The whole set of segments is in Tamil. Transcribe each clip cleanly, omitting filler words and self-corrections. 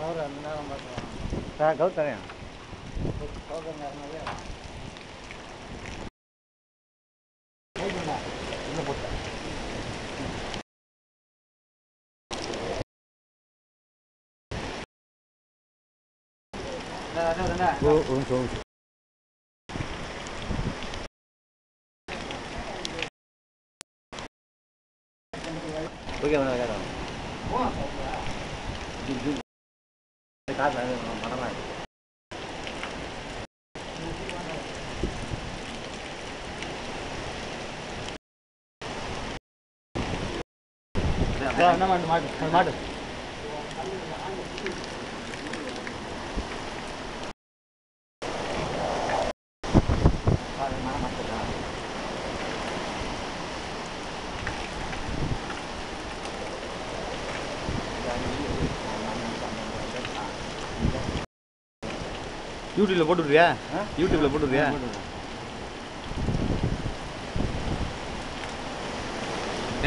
ஒரு அந்த நேரம் பார்த்துக்கலாம் கவுத்தரேன் கவுத்தர் நேரமாவே இன்னும் போட்டேன் ஓகே மேடம் காசு மனமாக என்ன மாட்டு மாட்டு யூடியூப்ல போட்டுவிட்றியா? யூடியூப்ல போட்டுவிட்றியா?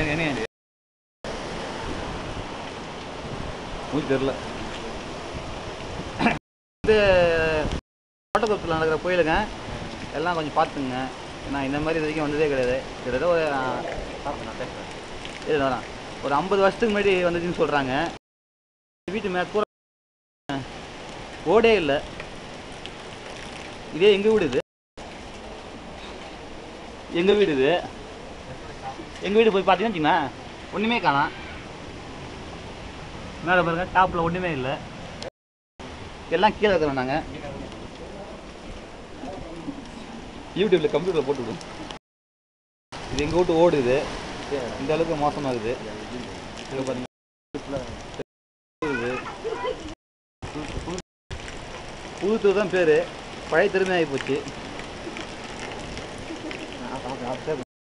என்ன மூச்சு தெரில. இந்த ஓட்டத்தொத்தில் நடக்கிற கோயிலுங்க எல்லாம் கொஞ்சம் பார்த்துங்க. ஏன்னா இந்த மாதிரி இது வரைக்கும் வந்ததே கிடையாது. கிட்டத்தட்ட ஒரு நான் பேசுகிறேன் இது வரேன் ஒரு 50 வருஷத்துக்கு முன்னாடி வந்துச்சுன்னு சொல்கிறாங்க. வீட்டு மேற்கூற ஓடே இல்லை. இதே எங்கள் வீடு. இது எங்கள் வீடு. இது எங்கள் வீடு போய் பார்த்தீங்கன்னா வச்சுக்கோங்க ஒன்றுமே காணோம். மேலே பாருங்க டாப்பில் ஒன்றுமே இல்லை. எல்லாம் கீழே இருக்கிறோம். நாங்கள் யூடியூப்பில் கம்ப்யூட்டரில் போட்டு விடுவோம். இது எங்கள் வீட்டு ஓடுது. இந்த அளவுக்கு மோசமாக இருக்குது. இங்கே பாருங்க புது தான் பேர். பழைய திறமை ஆகி போச்சு.